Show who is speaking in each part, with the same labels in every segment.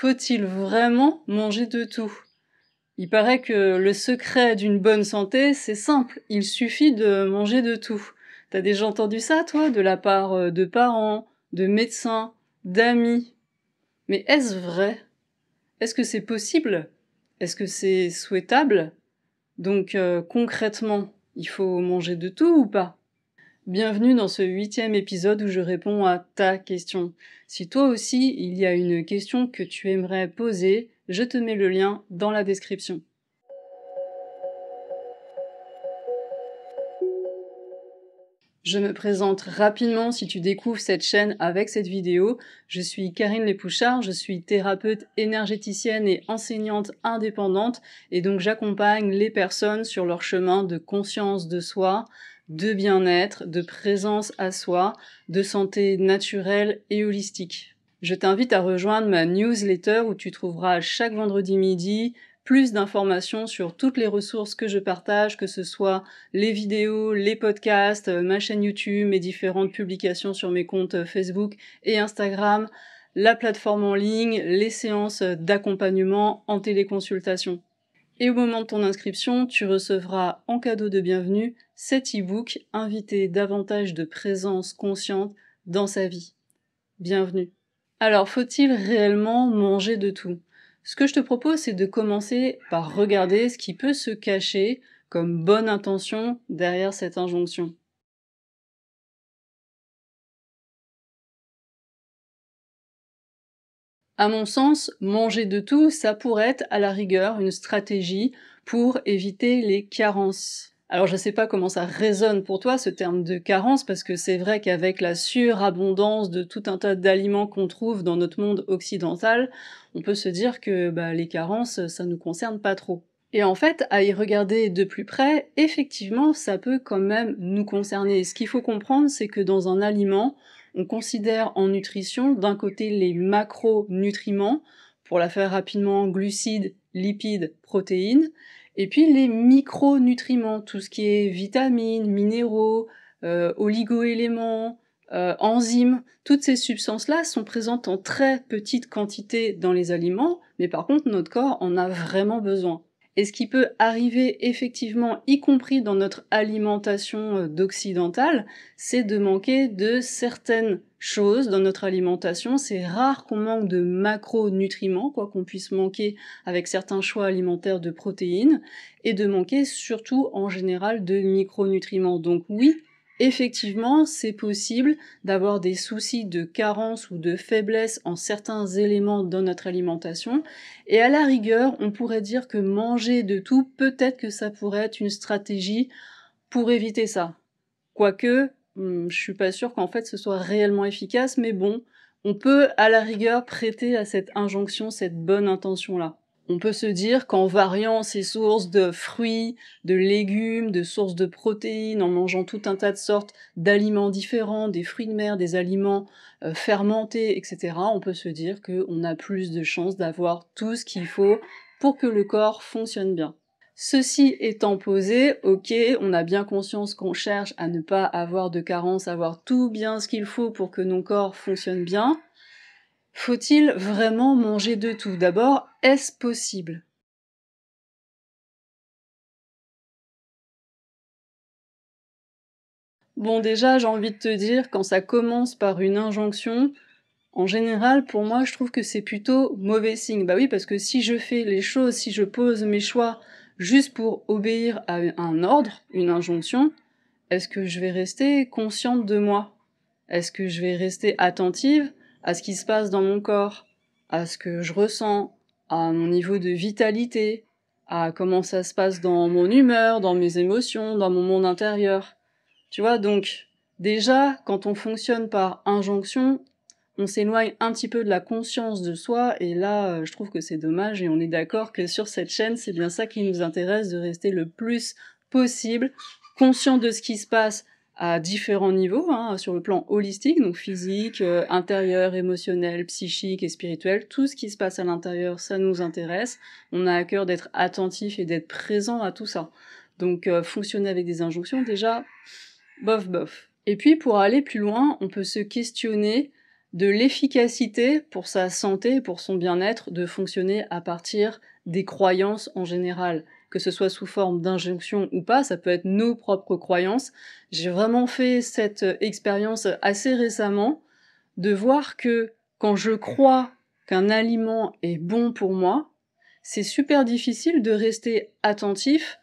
Speaker 1: Faut-il vraiment manger de tout? Il paraît que le secret d'une bonne santé, c'est simple, il suffit de manger de tout. T'as déjà entendu ça, toi, de la part de parents, de médecins, d'amis? Mais est-ce vrai? Est-ce que c'est possible? Est-ce que c'est souhaitable? Donc concrètement, il faut manger de tout ou pas? Bienvenue dans ce 8e épisode où je réponds à ta question. Si toi aussi il y a une question que tu aimerais poser, je te mets le lien dans la description. Je me présente rapidement si tu découvres cette chaîne avec cette vidéo. Je suis Karine Lépouchard, je suis thérapeute énergéticienne et enseignante indépendante et donc j'accompagne les personnes sur leur chemin de conscience de soi, de bien-être, de présence à soi, de santé naturelle et holistique. Je t'invite à rejoindre ma newsletter où tu trouveras chaque vendredi midi plus d'informations sur toutes les ressources que je partage, que ce soit les vidéos, les podcasts, ma chaîne YouTube, mes différentes publications sur mes comptes Facebook et Instagram, la plateforme en ligne, les séances d'accompagnement en téléconsultation. Et au moment de ton inscription, tu recevras en cadeau de bienvenue cet e-book « Inviter davantage de présence consciente dans sa vie ». Bienvenue. Alors, faut-il réellement manger de tout? Ce que je te propose, c'est de commencer par regarder ce qui peut se cacher comme bonne intention derrière cette injonction. À mon sens, manger de tout, ça pourrait être à la rigueur une stratégie pour éviter les carences. Alors je sais pas comment ça résonne pour toi ce terme de carence, parce que c'est vrai qu'avec la surabondance de tout un tas d'aliments qu'on trouve dans notre monde occidental, on peut se dire que les carences, ça nous concerne pas trop. Et en fait, à y regarder de plus près, effectivement, ça peut quand même nous concerner. Ce qu'il faut comprendre, c'est que dans un aliment, on considère en nutrition d'un côté les macronutriments, pour la faire rapidement, glucides, lipides, protéines, et puis les micronutriments, tout ce qui est vitamines, minéraux, oligo-éléments, enzymes, toutes ces substances-là sont présentes en très petite quantité dans les aliments, mais par contre notre corps en a vraiment besoin. Et ce qui peut arriver effectivement, y compris dans notre alimentation d'occidentale, c'est de manquer de certaines choses dans notre alimentation. C'est rare qu'on manque de macronutriments, quoi qu'on puisse manquer avec certains choix alimentaires de protéines, et de manquer surtout en général de micronutriments. Donc oui, effectivement, c'est possible d'avoir des soucis de carence ou de faiblesse en certains éléments dans notre alimentation, et à la rigueur, on pourrait dire que manger de tout, peut-être que ça pourrait être une stratégie pour éviter ça. Quoique, je suis pas sûre qu'en fait ce soit réellement efficace, mais bon, on peut à la rigueur prêter à cette injonction, cette bonne intention-là. On peut se dire qu'en variant ces sources de fruits, de légumes, de sources de protéines, en mangeant tout un tas de sortes d'aliments différents, des fruits de mer, des aliments fermentés, etc., on peut se dire qu'on a plus de chances d'avoir tout ce qu'il faut pour que le corps fonctionne bien. Ceci étant posé, ok, on a bien conscience qu'on cherche à ne pas avoir de carence, avoir tout bien ce qu'il faut pour que nos corps fonctionnent bien. Faut-il vraiment manger de tout? D'abord, est-ce possible? Bon, déjà, j'ai envie de te dire, quand ça commence par une injonction, en général, pour moi, je trouve que c'est plutôt mauvais signe. Bah oui, parce que si je fais les choses, si je pose mes choix juste pour obéir à un ordre, une injonction, est-ce que je vais rester consciente de moi? Est-ce que je vais rester attentive à ce qui se passe dans mon corps, à ce que je ressens, à mon niveau de vitalité, à comment ça se passe dans mon humeur, dans mes émotions, dans mon monde intérieur? Tu vois, donc, déjà, quand on fonctionne par injonction, on s'éloigne un petit peu de la conscience de soi, et là, je trouve que c'est dommage, et on est d'accord que sur cette chaîne, c'est bien ça qui nous intéresse, de rester le plus possible conscient de ce qui se passe à différents niveaux, hein, sur le plan holistique, donc physique, intérieur, émotionnel, psychique et spirituel. Tout ce qui se passe à l'intérieur, ça nous intéresse. On a à cœur d'être attentif et d'être présent à tout ça. Donc fonctionner avec des injonctions, déjà, bof bof. Et puis pour aller plus loin, on peut se questionner de l'efficacité pour sa santé, pour son bien-être, de fonctionner à partir des croyances en général, que ce soit sous forme d'injonction ou pas, ça peut être nos propres croyances. J'ai vraiment fait cette expérience assez récemment, de voir que quand je crois qu'un aliment est bon pour moi, c'est super difficile de rester attentif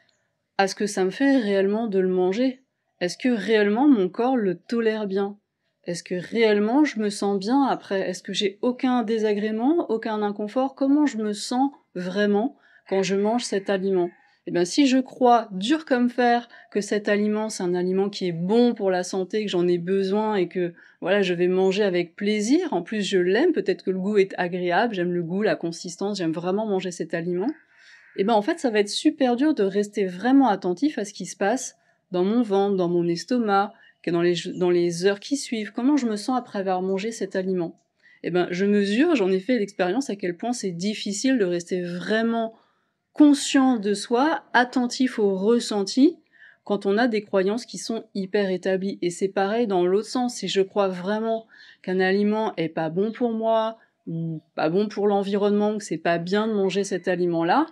Speaker 1: à ce que ça me fait réellement de le manger. Est-ce que réellement mon corps le tolère bien? Est-ce que réellement je me sens bien après? Est-ce que j'ai aucun désagrément, aucun inconfort? Comment je me sens vraiment quand je mange cet aliment? Eh bien, si je crois dur comme fer que cet aliment, c'est un aliment qui est bon pour la santé, que j'en ai besoin et que voilà, je vais manger avec plaisir, en plus je l'aime, peut-être que le goût est agréable, j'aime le goût, la consistance, j'aime vraiment manger cet aliment, et ben en fait, ça va être super dur de rester vraiment attentif à ce qui se passe dans mon ventre, dans mon estomac, que dans les heures qui suivent. Comment je me sens après avoir mangé cet aliment? Et ben, je mesure, j'en ai fait l'expérience à quel point c'est difficile de rester vraiment conscient de soi, attentif au ressenti, quand on a des croyances qui sont hyper établies. Et c'est pareil dans l'autre sens. Si je crois vraiment qu'un aliment est pas bon pour moi, ou pas bon pour l'environnement, que c'est pas bien de manger cet aliment-là,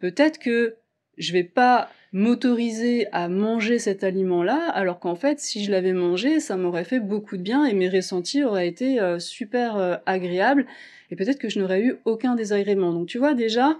Speaker 1: peut-être que je vais pas m'autoriser à manger cet aliment-là, alors qu'en fait, si je l'avais mangé, ça m'aurait fait beaucoup de bien et mes ressentis auraient été super agréables, et peut-être que je n'aurais eu aucun désagrément. Donc tu vois déjà,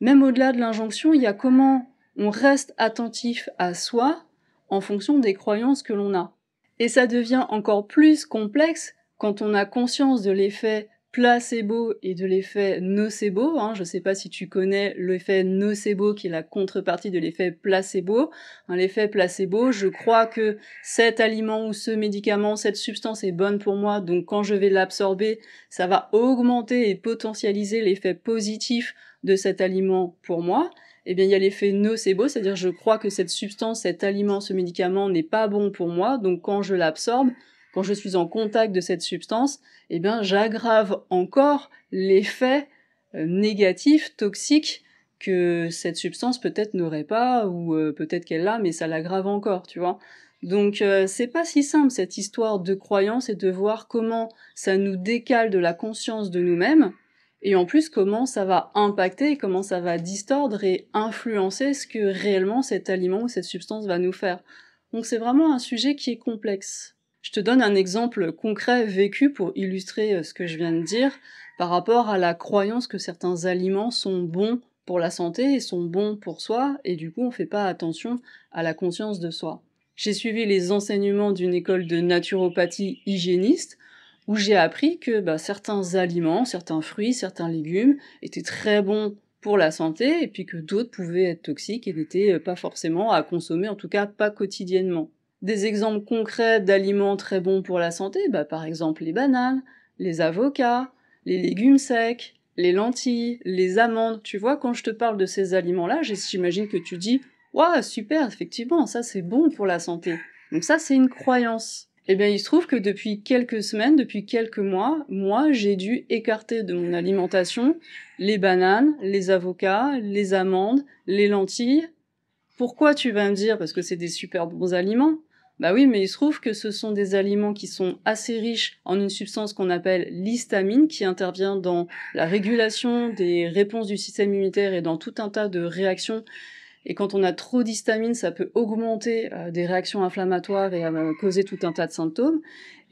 Speaker 1: même au-delà de l'injonction, il y a comment on reste attentif à soi en fonction des croyances que l'on a. Et ça devient encore plus complexe quand on a conscience de l'effet placebo et de l'effet nocebo. Je ne sais pas si tu connais l'effet nocebo qui est la contrepartie de l'effet placebo. L'effet placebo, je crois que cet aliment ou ce médicament, cette substance est bonne pour moi, donc quand je vais l'absorber, ça va augmenter et potentialiser l'effet positif de cet aliment pour moi. Eh bien, il y a l'effet nocebo, c'est-à-dire je crois que cette substance, cet aliment, ce médicament n'est pas bon pour moi, donc quand je l'absorbe, quand je suis en contact de cette substance, eh bien, j'aggrave encore l'effet négatif, toxique, que cette substance peut-être n'aurait pas, ou peut-être qu'elle l'a, mais ça l'aggrave encore, tu vois. Donc c'est pas si simple cette histoire de croyance et de voir comment ça nous décale de la conscience de nous-mêmes, et en plus comment ça va impacter, comment ça va distordre et influencer ce que réellement cet aliment ou cette substance va nous faire. Donc c'est vraiment un sujet qui est complexe. Je te donne un exemple concret vécu pour illustrer ce que je viens de dire par rapport à la croyance que certains aliments sont bons pour la santé et sont bons pour soi, et du coup on fait pas attention à la conscience de soi. J'ai suivi les enseignements d'une école de naturopathie hygiéniste, où j'ai appris que certains aliments, certains fruits, certains légumes étaient très bons pour la santé, et puis que d'autres pouvaient être toxiques et n'étaient pas forcément à consommer, en tout cas pas quotidiennement. Des exemples concrets d'aliments très bons pour la santé, par exemple les bananes, les avocats, les légumes secs, les lentilles, les amandes. Tu vois, quand je te parle de ces aliments-là, j'imagine que tu dis « Waouh, super, effectivement, ça c'est bon pour la santé ». Donc ça, c'est une croyance. Eh bien, il se trouve que depuis quelques semaines, depuis quelques mois, moi, j'ai dû écarter de mon alimentation les bananes, les avocats, les amandes, les lentilles. Pourquoi, tu vas me dire? Parce que c'est des super bons aliments. Bah oui, mais il se trouve que ce sont des aliments qui sont assez riches en une substance qu'on appelle l'histamine, qui intervient dans la régulation des réponses du système immunitaire et dans tout un tas de réactions. Et quand on a trop d'histamine, ça peut augmenter des réactions inflammatoires et causer tout un tas de symptômes.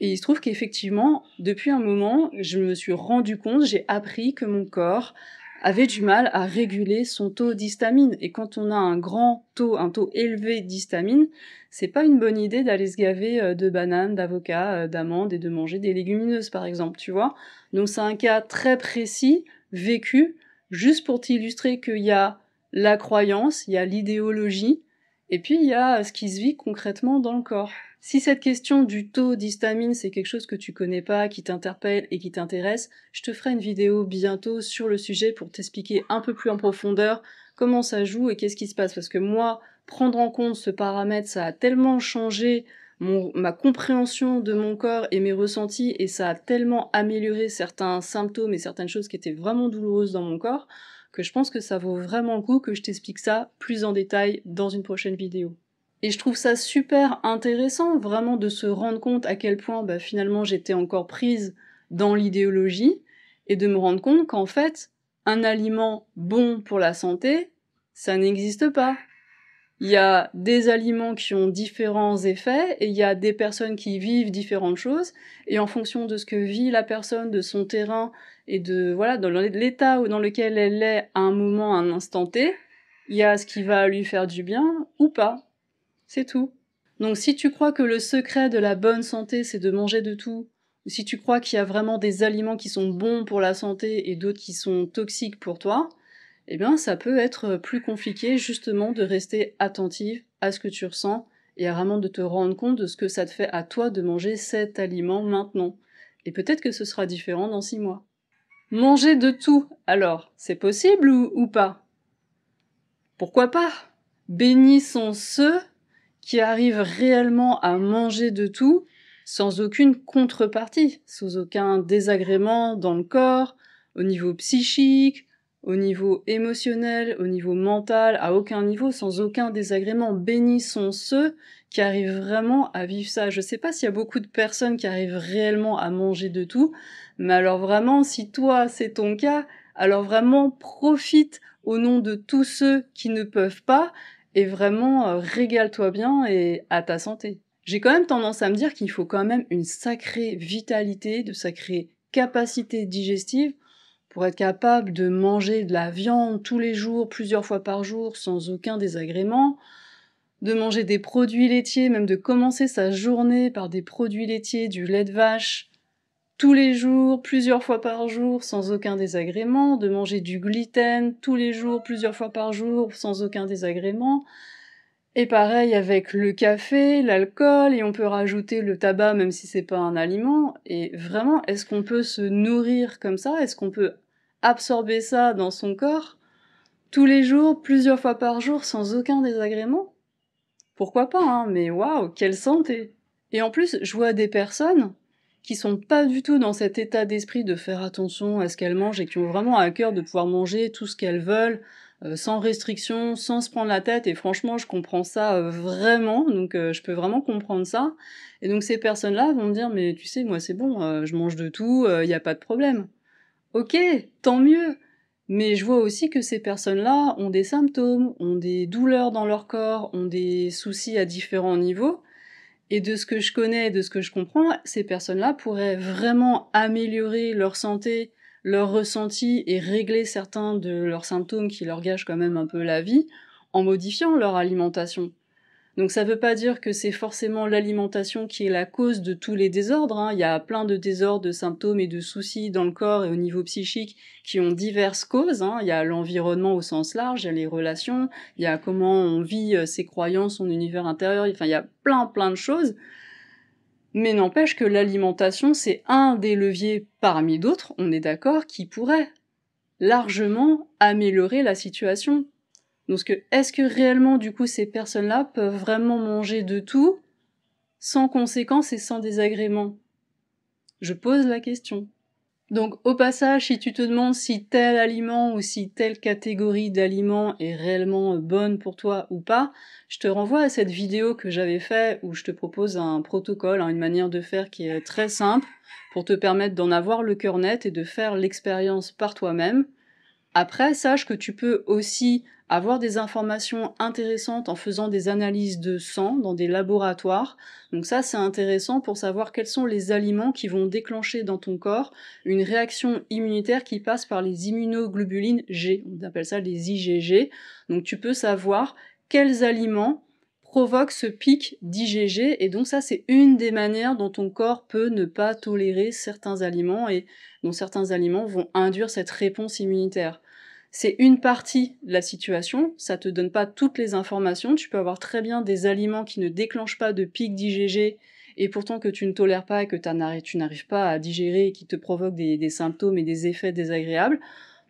Speaker 1: Et il se trouve qu'effectivement, depuis un moment, je me suis rendu compte, j'ai appris que mon corps avait du mal à réguler son taux d'histamine. Et quand on a un taux élevé d'histamine, c'est pas une bonne idée d'aller se gaver de bananes, d'avocats, d'amandes et de manger des légumineuses, par exemple, tu vois. Donc c'est un cas très précis, vécu, juste pour t'illustrer qu'il y a la croyance, il y a l'idéologie, et puis il y a ce qui se vit concrètement dans le corps. Si cette question du taux d'histamine, c'est quelque chose que tu connais pas, qui t'interpelle et qui t'intéresse, je te ferai une vidéo bientôt sur le sujet pour t'expliquer un peu plus en profondeur comment ça joue et qu'est-ce qui se passe. Parce que moi, prendre en compte ce paramètre, ça a tellement changé ma compréhension de mon corps et mes ressentis, et ça a tellement amélioré certains symptômes et certaines choses qui étaient vraiment douloureuses dans mon corps, que je pense que ça vaut vraiment le coup que je t'explique ça plus en détail dans une prochaine vidéo. Et je trouve ça super intéressant, vraiment, de se rendre compte à quel point finalement j'étais encore prise dans l'idéologie et de me rendre compte qu'en fait, un aliment bon pour la santé, ça n'existe pas. Il y a des aliments qui ont différents effets et il y a des personnes qui vivent différentes choses et en fonction de ce que vit la personne, de son terrain et de voilà, dans l'état dans lequel elle est à un moment, à un instant T, il y a ce qui va lui faire du bien ou pas. C'est tout. Donc si tu crois que le secret de la bonne santé, c'est de manger de tout, ou si tu crois qu'il y a vraiment des aliments qui sont bons pour la santé et d'autres qui sont toxiques pour toi, eh bien ça peut être plus compliqué justement de rester attentive à ce que tu ressens et à vraiment de te rendre compte de ce que ça te fait à toi de manger cet aliment maintenant. Et peut-être que ce sera différent dans 6 mois. Manger de tout, alors, c'est possible ou pas? Pourquoi pas? Bénis sont ceux qui arrivent réellement à manger de tout sans aucune contrepartie, sans aucun désagrément dans le corps, au niveau psychique, au niveau émotionnel, au niveau mental, à aucun niveau, sans aucun désagrément. Bénis sont ceux qui arrivent vraiment à vivre ça. Je sais pas s'il y a beaucoup de personnes qui arrivent réellement à manger de tout, mais alors vraiment, si toi c'est ton cas, alors vraiment profite au nom de tous ceux qui ne peuvent pas, et vraiment régale-toi bien et à ta santé. J'ai quand même tendance à me dire qu'il faut quand même une sacrée vitalité, de sacrée capacité digestive pour être capable de manger de la viande tous les jours, plusieurs fois par jour, sans aucun désagrément, de manger des produits laitiers, même de commencer sa journée par des produits laitiers, du lait de vache, tous les jours, plusieurs fois par jour, sans aucun désagrément, de manger du gluten tous les jours, plusieurs fois par jour, sans aucun désagrément. Et pareil avec le café, l'alcool, et on peut rajouter le tabac même si c'est pas un aliment. Et vraiment, est-ce qu'on peut se nourrir comme ça? Est-ce qu'on peut absorber ça dans son corps tous les jours, plusieurs fois par jour, sans aucun désagrément? Pourquoi pas, hein, mais waouh, quelle santé! Et en plus, je vois des personnes qui sont pas du tout dans cet état d'esprit de faire attention à ce qu'elles mangent et qui ont vraiment à cœur de pouvoir manger tout ce qu'elles veulent, sans restriction, sans se prendre la tête, et franchement, je comprends ça, vraiment, donc je peux vraiment comprendre ça. Et donc ces personnes-là vont me dire: «Mais tu sais, moi c'est bon, je mange de tout, y a pas de problème». OK, tant mieux! Mais je vois aussi que ces personnes-là ont des symptômes, ont des douleurs dans leur corps, ont des soucis à différents niveaux, et de ce que je connais et de ce que je comprends, ces personnes-là pourraient vraiment améliorer leur santé, leur ressenti et régler certains de leurs symptômes qui leur gâchent quand même un peu la vie, en modifiant leur alimentation. Donc ça veut pas dire que c'est forcément l'alimentation qui est la cause de tous les désordres, hein. Il y a plein de désordres, de symptômes et de soucis dans le corps et au niveau psychique qui ont diverses causes, hein. Il y a l'environnement au sens large, il y a les relations, il y a comment on vit ses croyances, son univers intérieur, enfin il y a plein de choses. Mais n'empêche que l'alimentation, c'est un des leviers parmi d'autres, on est d'accord, qui pourrait largement améliorer la situation. Donc est-ce que réellement, du coup, ces personnes-là peuvent vraiment manger de tout, sans conséquence et sans désagrément? Je pose la question. Donc au passage, si tu te demandes si tel aliment ou si telle catégorie d'aliments est réellement bonne pour toi ou pas, je te renvoie à cette vidéo que j'avais faite où je te propose un protocole, hein, une manière de faire qui est très simple pour te permettre d'en avoir le cœur net et de faire l'expérience par toi-même. Après, sache que tu peux aussi avoir des informations intéressantes en faisant des analyses de sang dans des laboratoires. Donc ça, c'est intéressant pour savoir quels sont les aliments qui vont déclencher dans ton corps une réaction immunitaire qui passe par les immunoglobulines G. On appelle ça les IgG. Donc tu peux savoir quels aliments provoquent ce pic d'IgG, et donc ça, c'est une des manières dont ton corps peut ne pas tolérer certains aliments et dont certains aliments vont induire cette réponse immunitaire. C'est une partie de la situation, ça te donne pas toutes les informations, tu peux avoir très bien des aliments qui ne déclenchent pas de pic d'IgG, et pourtant que tu ne tolères pas et que tu n'arrives pas à digérer et qui te provoquent des symptômes et des effets désagréables.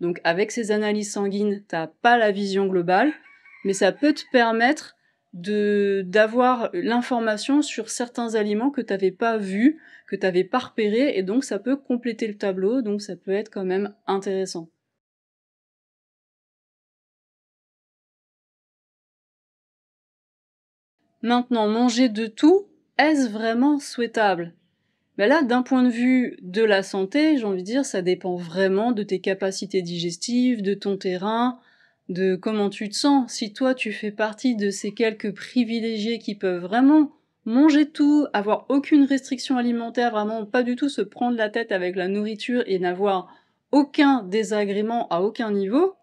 Speaker 1: Donc avec ces analyses sanguines, t'as pas la vision globale, mais ça peut te permettre d'avoir l'information sur certains aliments que t'avais pas vus, que t'avais pas repérés, et donc ça peut compléter le tableau, donc ça peut être quand même intéressant. Maintenant, manger de tout, est-ce vraiment souhaitable? Mais là, d'un point de vue de la santé, j'ai envie de dire, ça dépend vraiment de tes capacités digestives, de ton terrain, de comment tu te sens. Si toi, tu fais partie de ces quelques privilégiés qui peuvent vraiment manger tout, avoir aucune restriction alimentaire, vraiment pas du tout se prendre la tête avec la nourriture et n'avoir aucun désagrément à aucun niveau,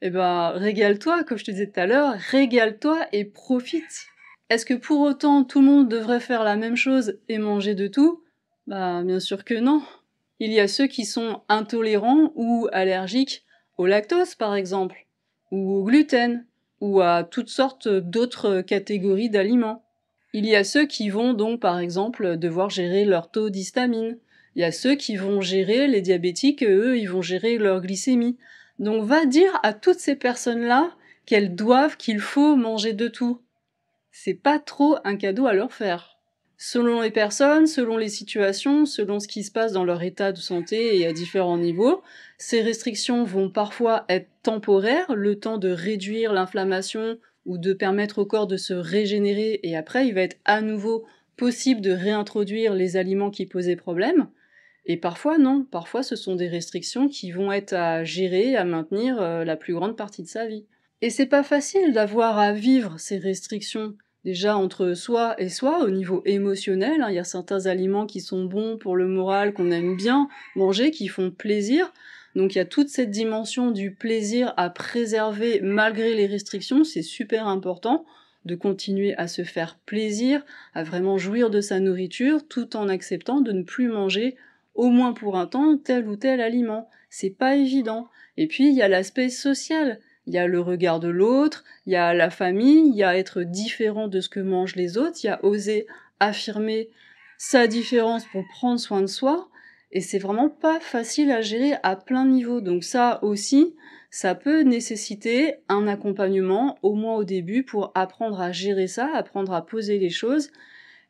Speaker 1: eh ben, régale-toi, comme je te disais tout à l'heure, régale-toi et profite. Est-ce que pour autant tout le monde devrait faire la même chose et manger de tout? Bah, bien sûr que non. Il y a ceux qui sont intolérants ou allergiques au lactose, par exemple, ou au gluten, ou à toutes sortes d'autres catégories d'aliments. Il y a ceux qui vont donc, par exemple, devoir gérer leur taux d'histamine. Il y a ceux qui vont gérer les diabétiques, eux, ils vont gérer leur glycémie. Donc va dire à toutes ces personnes-là qu'elles doivent, qu'il faut manger de tout. C'est pas trop un cadeau à leur faire. Selon les personnes, selon les situations, selon ce qui se passe dans leur état de santé et à différents niveaux, ces restrictions vont parfois être temporaires, le temps de réduire l'inflammation ou de permettre au corps de se régénérer, et après il va être à nouveau possible de réintroduire les aliments qui posaient problème. Et parfois non, parfois ce sont des restrictions qui vont être à gérer, à maintenir la plus grande partie de sa vie. Et c'est pas facile d'avoir à vivre ces restrictions. Déjà entre soi et soi, au niveau émotionnel, hein, il y a certains aliments qui sont bons pour le moral, qu'on aime bien manger, qui font plaisir. Donc il y a toute cette dimension du plaisir à préserver malgré les restrictions, c'est super important de continuer à se faire plaisir, à vraiment jouir de sa nourriture, tout en acceptant de ne plus manger, au moins pour un temps, tel ou tel aliment. C'est pas évident. Et puis il y a l'aspect social. Il y a le regard de l'autre, il y a la famille, il y a être différent de ce que mangent les autres, il y a oser affirmer sa différence pour prendre soin de soi, et c'est vraiment pas facile à gérer à plein de niveaux. Donc ça aussi, ça peut nécessiter un accompagnement, au moins au début, pour apprendre à gérer ça, apprendre à poser les choses,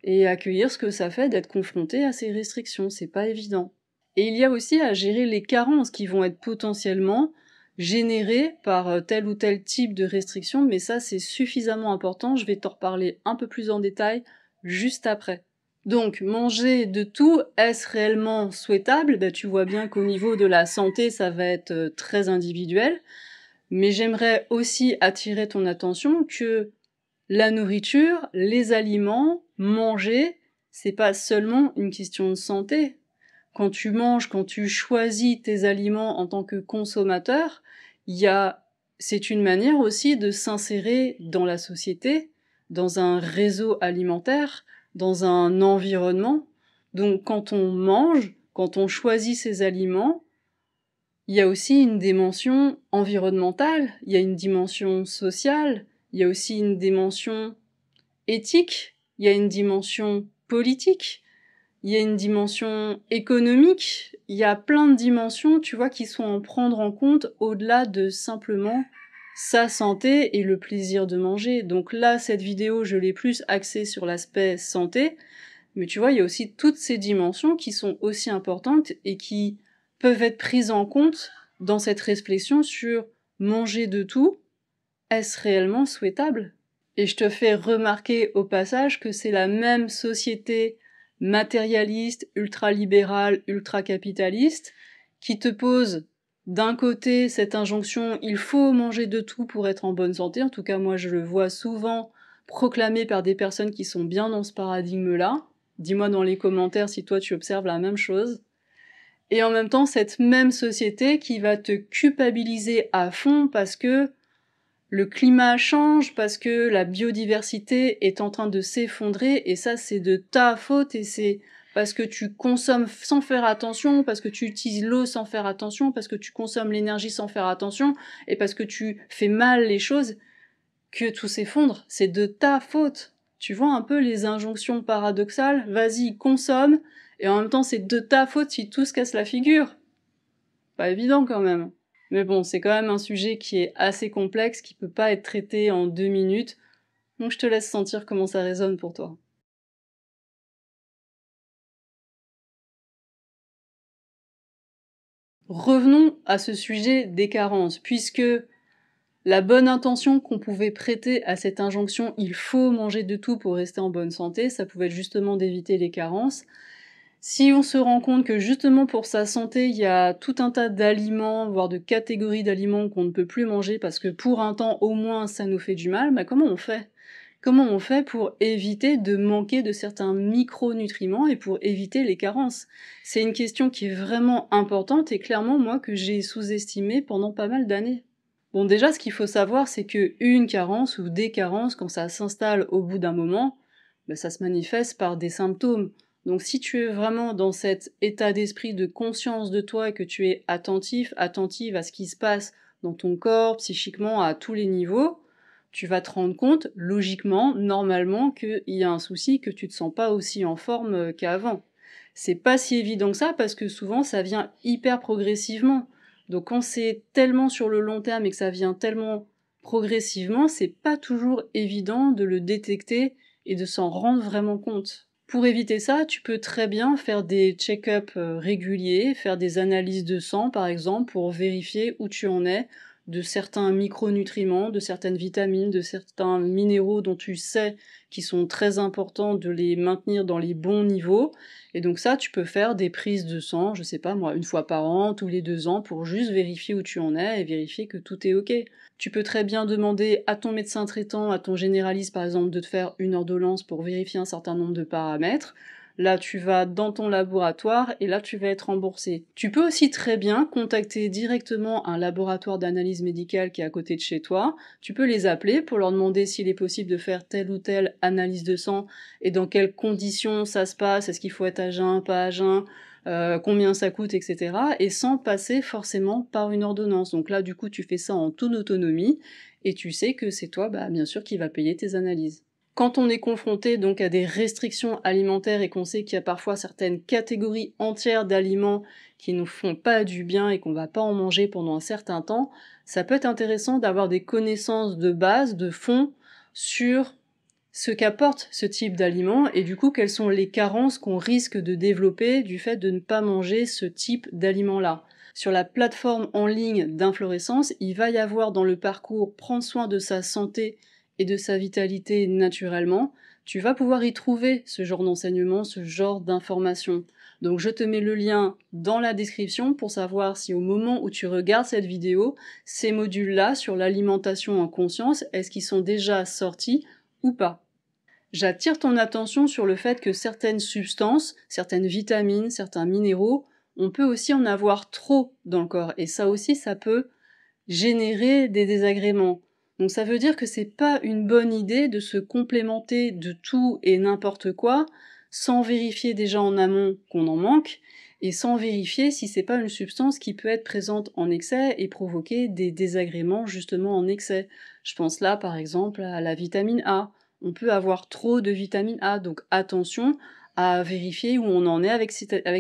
Speaker 1: et accueillir ce que ça fait d'être confronté à ces restrictions, c'est pas évident. Et il y a aussi à gérer les carences qui vont être potentiellement générées par tel ou tel type de restriction, mais ça c'est suffisamment important, je vais t'en reparler un peu plus en détail juste après. Donc, manger de tout, est-ce réellement souhaitable? Ben, tu vois bien qu'au niveau de la santé, ça va être très individuel, mais j'aimerais aussi attirer ton attention que la nourriture, les aliments, manger, c'est pas seulement une question de santé. Quand tu manges, quand tu choisis tes aliments en tant que consommateur, c'est une manière aussi de s'insérer dans la société, dans un réseau alimentaire, dans un environnement. Donc quand on mange, quand on choisit ses aliments, il y a aussi une dimension environnementale, il y a une dimension sociale, il y a aussi une dimension éthique, il y a une dimension politique, il y a une dimension économique, il y a plein de dimensions, tu vois, qui sont à prendre en compte au-delà de simplement sa santé et le plaisir de manger. Donc là, cette vidéo, je l'ai plus axée sur l'aspect santé, mais tu vois, il y a aussi toutes ces dimensions qui sont aussi importantes et qui peuvent être prises en compte dans cette réflexion sur manger de tout, est-ce réellement souhaitable? Et je te fais remarquer au passage que c'est la même société matérialiste, ultralibérale, ultracapitaliste, qui te pose d'un côté cette injonction « il faut manger de tout pour être en bonne santé », en tout cas moi je le vois souvent proclamé par des personnes qui sont bien dans ce paradigme-là. Dis-moi dans les commentaires si toi tu observes la même chose. Et en même temps cette même société qui va te culpabiliser à fond parce que le climat change, parce que la biodiversité est en train de s'effondrer, et ça c'est de ta faute, et c'est parce que tu consommes sans faire attention, parce que tu utilises l'eau sans faire attention, parce que tu consommes l'énergie sans faire attention, et parce que tu fais mal les choses, que tout s'effondre. C'est de ta faute. Tu vois un peu les injonctions paradoxales? Vas-y, consomme, et en même temps c'est de ta faute si tout se casse la figure. Pas évident quand même. Mais bon, c'est quand même un sujet qui est assez complexe, qui peut pas être traité en 2 minutes, donc je te laisse sentir comment ça résonne pour toi. Revenons à ce sujet des carences, puisque la bonne intention qu'on pouvait prêter à cette injonction « il faut manger de tout pour rester en bonne santé », ça pouvait être justement d'éviter les carences. Si on se rend compte que justement pour sa santé, il y a tout un tas d'aliments, voire de catégories d'aliments qu'on ne peut plus manger parce que pour un temps au moins ça nous fait du mal, bah comment on fait? Comment on fait pour éviter de manquer de certains micronutriments et pour éviter les carences? C'est une question qui est vraiment importante et clairement moi que j'ai sous-estimée pendant pas mal d'années. Bon déjà ce qu'il faut savoir c'est que une carence ou des carences quand ça s'installe au bout d'un moment, bah, ça se manifeste par des symptômes. Donc si tu es vraiment dans cet état d'esprit de conscience de toi et que tu es attentif, attentive à ce qui se passe dans ton corps, psychiquement, à tous les niveaux, tu vas te rendre compte, logiquement, normalement, qu'il y a un souci, que tu te sens pas aussi en forme qu'avant. C'est pas si évident que ça parce que souvent ça vient hyper progressivement. Donc quand c'est tellement sur le long terme et que ça vient tellement progressivement, c'est pas toujours évident de le détecter et de s'en rendre vraiment compte. Pour éviter ça, tu peux très bien faire des check-ups réguliers, faire des analyses de sang par exemple pour vérifier où tu en es de certains micronutriments, de certaines vitamines, de certains minéraux dont tu sais qu'ils sont très importants de les maintenir dans les bons niveaux. Et donc ça, tu peux faire des prises de sang, je sais pas moi, une fois par an, tous les 2 ans, pour juste vérifier où tu en es et vérifier que tout est ok. Tu peux très bien demander à ton médecin traitant, à ton généraliste par exemple, de te faire une ordonnance pour vérifier un certain nombre de paramètres. Là, tu vas dans ton laboratoire et là, tu vas être remboursé. Tu peux aussi très bien contacter directement un laboratoire d'analyse médicale qui est à côté de chez toi. Tu peux les appeler pour leur demander s'il est possible de faire telle ou telle analyse de sang et dans quelles conditions ça se passe, est-ce qu'il faut être à jeun, pas à jeun, combien ça coûte, etc. Et sans passer forcément par une ordonnance. Donc là, du coup, tu fais ça en toute autonomie et tu sais que c'est toi, bah, bien sûr, qui va payer tes analyses. Quand on est confronté donc à des restrictions alimentaires et qu'on sait qu'il y a parfois certaines catégories entières d'aliments qui nous font pas du bien et qu'on va pas en manger pendant un certain temps, ça peut être intéressant d'avoir des connaissances de base, de fond, sur ce qu'apporte ce type d'aliment et du coup quelles sont les carences qu'on risque de développer du fait de ne pas manger ce type d'aliment-là. Sur la plateforme en ligne d'inflorescence, il va y avoir dans le parcours prendre soin de sa santé et de sa vitalité naturellement. Tu vas pouvoir y trouver ce genre d'enseignement, ce genre d'informations. Donc je te mets le lien dans la description pour savoir si au moment où tu regardes cette vidéo, ces modules-là sur l'alimentation en conscience, est-ce qu'ils sont déjà sortis ou pas. J'attire ton attention sur le fait que certaines substances, certaines vitamines, certains minéraux, on peut aussi en avoir trop dans le corps. Et ça aussi, ça peut générer des désagréments. Donc ça veut dire que c'est pas une bonne idée de se complémenter de tout et n'importe quoi sans vérifier déjà en amont qu'on en manque et sans vérifier si c'est pas une substance qui peut être présente en excès et provoquer des désagréments justement en excès. Je pense là par exemple à la vitamine A. On peut avoir trop de vitamine A, donc attention à vérifier où on en est avec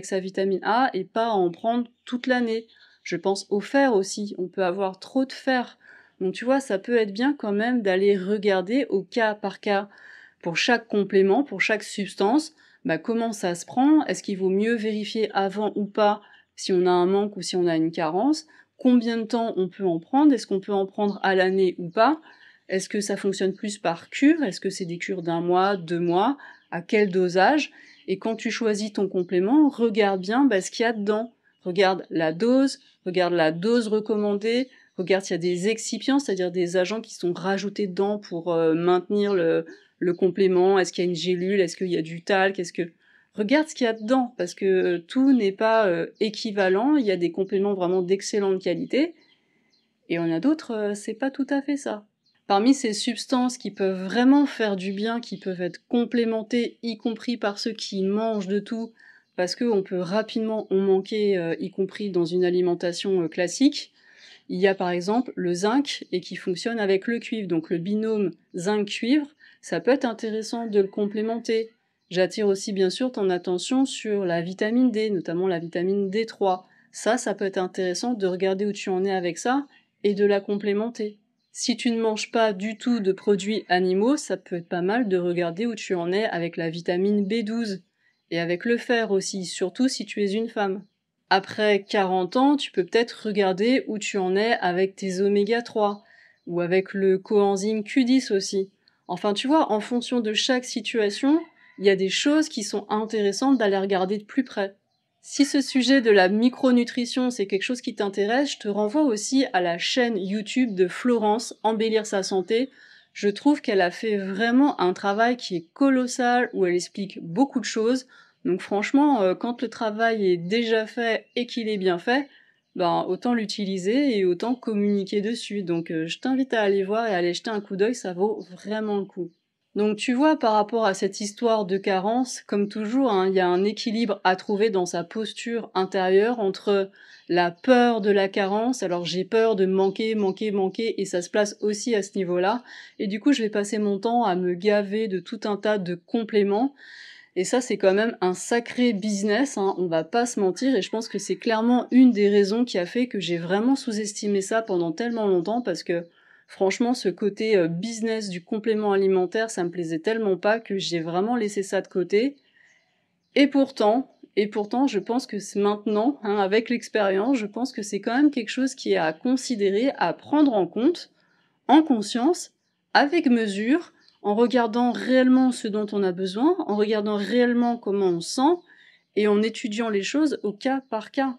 Speaker 1: sa vitamine A et pas à en prendre toute l'année. Je pense au fer aussi, on peut avoir trop de fer. Donc tu vois, ça peut être bien quand même d'aller regarder au cas par cas pour chaque complément, pour chaque substance, bah, comment ça se prend, est-ce qu'il vaut mieux vérifier avant ou pas si on a un manque ou si on a une carence, combien de temps on peut en prendre, est-ce qu'on peut en prendre à l'année ou pas, est-ce que ça fonctionne plus par cure, est-ce que c'est des cures d'1 mois, 2 mois, à quel dosage, et quand tu choisis ton complément, regarde bien bah, ce qu'il y a dedans. Regarde la dose recommandée, regarde s'il y a des excipients, c'est-à-dire des agents qui sont rajoutés dedans pour maintenir le complément, est-ce qu'il y a une gélule, est-ce qu'il y a du talc, est-ce que... Regarde ce qu'il y a dedans, parce que tout n'est pas équivalent, il y a des compléments vraiment d'excellente qualité, et on a d'autres, c'est pas tout à fait ça. Parmi ces substances qui peuvent vraiment faire du bien, qui peuvent être complémentées, y compris par ceux qui mangent de tout, parce qu'on peut rapidement en manquer, y compris dans une alimentation classique, il y a par exemple le zinc et qui fonctionne avec le cuivre. Donc le binôme zinc-cuivre, ça peut être intéressant de le complémenter. J'attire aussi bien sûr ton attention sur la vitamine D, notamment la vitamine D3. Ça peut être intéressant de regarder où tu en es avec ça et de la complémenter. Si tu ne manges pas du tout de produits animaux, ça peut être pas mal de regarder où tu en es avec la vitamine B12 et avec le fer aussi, surtout si tu es une femme. Après 40 ans, tu peux peut-être regarder où tu en es avec tes oméga 3 ou avec le coenzyme Q10 aussi. Enfin, tu vois, en fonction de chaque situation, il y a des choses qui sont intéressantes d'aller regarder de plus près. Si ce sujet de la micronutrition, c'est quelque chose qui t'intéresse, je te renvoie aussi à la chaîne YouTube de Florence, Embellir sa santé. Je trouve qu'elle a fait vraiment un travail qui est colossal, où elle explique beaucoup de choses. Donc franchement, quand le travail est déjà fait et qu'il est bien fait, ben autant l'utiliser et autant communiquer dessus. Donc je t'invite à aller voir et à aller jeter un coup d'œil, ça vaut vraiment le coup. Donc tu vois, par rapport à cette histoire de carence, comme toujours, hein, il y a un équilibre à trouver dans sa posture intérieure entre la peur de la carence, alors j'ai peur de manquer, et ça se place aussi à ce niveau-là, et du coup je vais passer mon temps à me gaver de tout un tas de compléments, et ça c'est quand même un sacré business, hein, on va pas se mentir, et je pense que c'est clairement une des raisons qui a fait que j'ai vraiment sous-estimé ça pendant tellement longtemps, parce que franchement, ce côté business du complément alimentaire, ça me plaisait tellement pas que j'ai vraiment laissé ça de côté. Et pourtant, je pense que maintenant, hein, avec l'expérience, je pense que c'est quand même quelque chose qui est à considérer, à prendre en compte, en conscience, avec mesure, en regardant réellement ce dont on a besoin, en regardant réellement comment on se sent, et en étudiant les choses au cas par cas.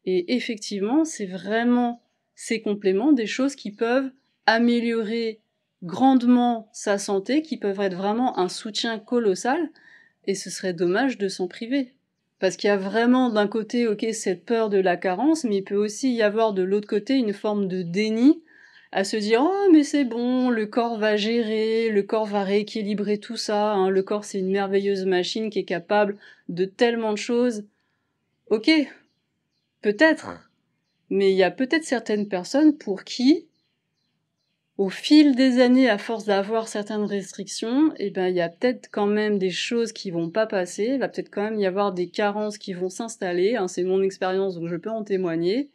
Speaker 1: Et effectivement, c'est vraiment ces compléments, des choses qui peuvent améliorer grandement sa santé, qui peuvent être vraiment un soutien colossal, et ce serait dommage de s'en priver. Parce qu'il y a vraiment d'un côté, ok, cette peur de la carence, mais il peut aussi y avoir de l'autre côté une forme de déni, à se dire oh mais c'est bon, le corps va gérer, le corps va rééquilibrer tout ça, hein, le corps c'est une merveilleuse machine qui est capable de tellement de choses. Ok, peut-être, mais il y a peut-être certaines personnes pour qui, au fil des années, à force d'avoir certaines restrictions, eh ben, il y a peut-être quand même des choses qui vont pas passer, il va peut-être quand même y avoir des carences qui vont s'installer, hein, c'est mon expérience donc je peux en témoigner.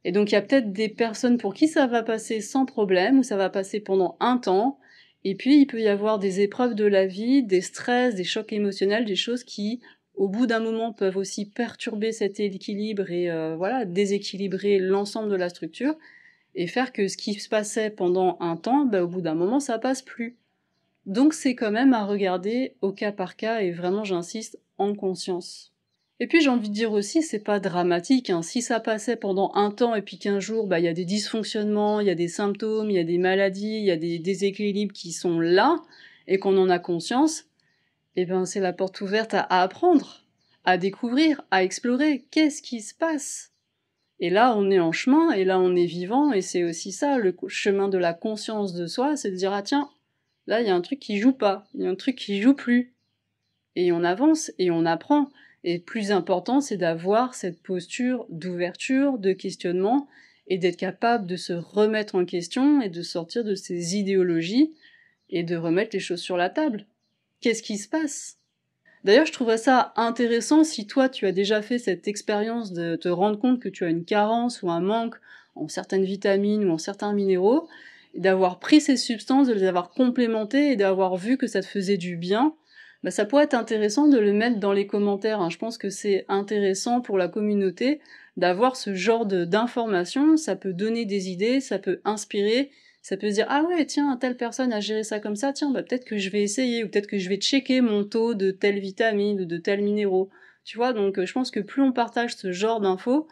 Speaker 1: Et donc il y a peut-être des personnes pour qui ça va passer sans problème, ou ça va passer pendant un temps, et puis il peut y avoir des épreuves de la vie, des stress, des chocs émotionnels, des choses qui, au bout d'un moment, peuvent aussi perturber cet équilibre et voilà, déséquilibrer l'ensemble de la structure, et faire que ce qui se passait pendant un temps, bah, au bout d'un moment, ça passe plus. Donc c'est quand même à regarder au cas par cas, et vraiment j'insiste, en conscience. Et puis j'ai envie de dire aussi, c'est pas dramatique, hein. Si ça passait pendant un temps et puis qu'un jour, bah, il y a des dysfonctionnements, il y a des symptômes, il y a des maladies, il y a des déséquilibres qui sont là, et qu'on en a conscience, eh ben c'est la porte ouverte à apprendre, à découvrir, à explorer. Qu'est-ce qui se passe? Et là, on est en chemin, et là, on est vivant, et c'est aussi ça, le chemin de la conscience de soi, c'est de dire, ah tiens, là, il y a un truc qui joue pas, il y a un truc qui joue plus. Et on avance, et on apprend. Et plus important, c'est d'avoir cette posture d'ouverture, de questionnement, et d'être capable de se remettre en question, et de sortir de ces idéologies, et de remettre les choses sur la table. Qu'est-ce qui se passe? D'ailleurs, je trouverais ça intéressant si toi, tu as déjà fait cette expérience de te rendre compte que tu as une carence ou un manque en certaines vitamines ou en certains minéraux, et d'avoir pris ces substances, de les avoir complémentées et d'avoir vu que ça te faisait du bien. Bah, ça pourrait être intéressant de le mettre dans les commentaires, hein. Je pense que c'est intéressant pour la communauté d'avoir ce genre d'informations. Ça peut donner des idées, ça peut inspirer, ça peut se dire ah ouais tiens telle personne a géré ça comme ça, tiens bah peut-être que je vais essayer, ou peut-être que je vais checker mon taux de telle vitamine ou de tel minéraux, tu vois. Donc je pense que plus on partage ce genre d'infos,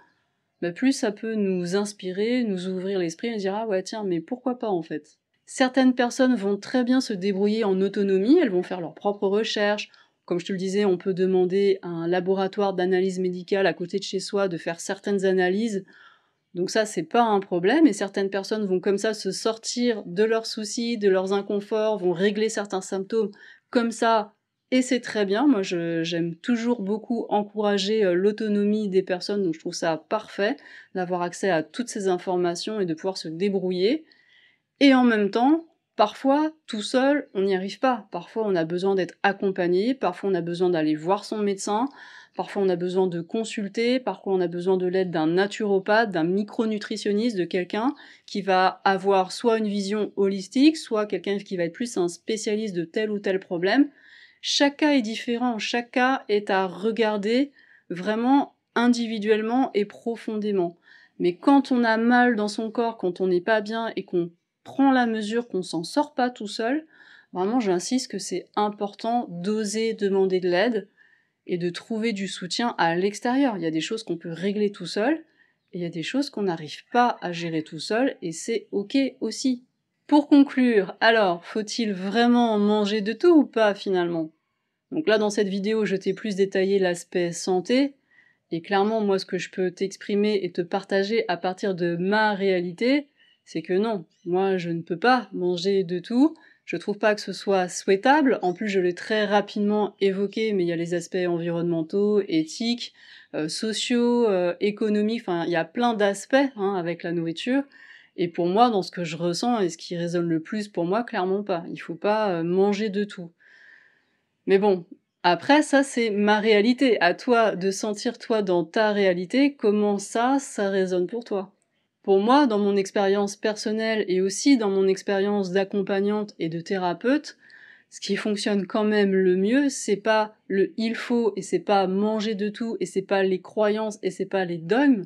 Speaker 1: bah plus ça peut nous inspirer, nous ouvrir l'esprit et dire ah ouais tiens mais pourquoi pas en fait. Certaines personnes vont très bien se débrouiller en autonomie, elles vont faire leurs propres recherches. Comme je te le disais, on peut demander à un laboratoire d'analyse médicale à côté de chez soi de faire certaines analyses. Donc ça, c'est pas un problème, et certaines personnes vont comme ça se sortir de leurs soucis, de leurs inconforts, vont régler certains symptômes comme ça, et c'est très bien. Moi, j'aime toujours beaucoup encourager l'autonomie des personnes, donc je trouve ça parfait d'avoir accès à toutes ces informations et de pouvoir se débrouiller. Et en même temps, parfois, tout seul, on n'y arrive pas. Parfois, on a besoin d'être accompagné, parfois on a besoin d'aller voir son médecin, parfois on a besoin de consulter, parfois on a besoin de l'aide d'un naturopathe, d'un micronutritionniste, de quelqu'un qui va avoir soit une vision holistique, soit quelqu'un qui va être plus un spécialiste de tel ou tel problème. Chaque cas est différent, chaque cas est à regarder vraiment individuellement et profondément. Mais quand on a mal dans son corps, quand on n'est pas bien et qu'on prend la mesure qu'on s'en sort pas tout seul, Vraiment, j'insiste que c'est important d'oser demander de l'aide et de trouver du soutien à l'extérieur. Il y a des choses qu'on peut régler tout seul, et il y a des choses qu'on n'arrive pas à gérer tout seul, et c'est ok aussi. Pour conclure, alors, faut-il vraiment manger de tout ou pas finalement? Donc là, dans cette vidéo, je t'ai plus détaillé l'aspect santé, et clairement, moi, ce que je peux t'exprimer et te partager à partir de ma réalité, c'est que non, moi, je ne peux pas manger de tout. Je trouve pas que ce soit souhaitable. En plus, je l'ai très rapidement évoqué, mais il y a les aspects environnementaux, éthiques, sociaux, économiques, enfin, il y a plein d'aspects hein, avec la nourriture. Et pour moi, dans ce que je ressens et ce qui résonne le plus pour moi, clairement pas. Il faut pas manger de tout. Mais bon, après ça, c'est ma réalité. À toi de sentir, toi, dans ta réalité, comment ça résonne pour toi. Pour moi, dans mon expérience personnelle et aussi dans mon expérience d'accompagnante et de thérapeute, ce qui fonctionne quand même le mieux, c'est pas le il faut et c'est pas manger de tout et c'est pas les croyances et c'est pas les dogmes.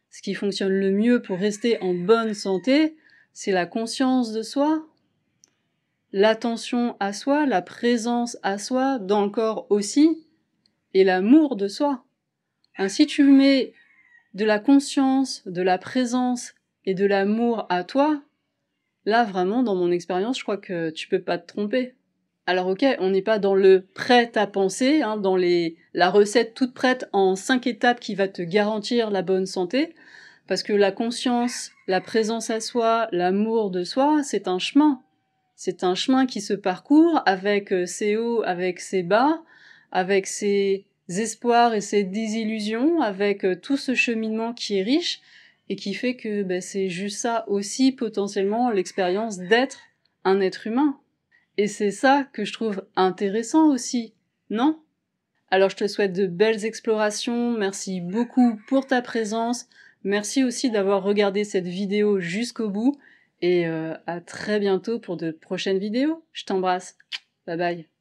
Speaker 1: Ce qui fonctionne le mieux pour rester en bonne santé, c'est la conscience de soi, l'attention à soi, la présence à soi, dans le corps aussi, et l'amour de soi. Ainsi tu mets de la conscience, de la présence et de l'amour à toi, là vraiment dans mon expérience, je crois que tu peux pas te tromper. Alors ok, on n'est pas dans le prêt à penser, hein, dans la recette toute prête en 5 étapes qui va te garantir la bonne santé, parce que la conscience, la présence à soi, l'amour de soi, c'est un chemin. C'est un chemin qui se parcourt avec ses hauts, avec ses bas, avec ses espoirs et ses désillusions, avec tout ce cheminement qui est riche et qui fait que c'est juste ça aussi potentiellement l'expérience d'être un être humain. Et c'est ça que je trouve intéressant aussi, non? Alors je te souhaite de belles explorations, merci beaucoup pour ta présence, merci aussi d'avoir regardé cette vidéo jusqu'au bout, et à très bientôt pour de prochaines vidéos. Je t'embrasse, bye bye.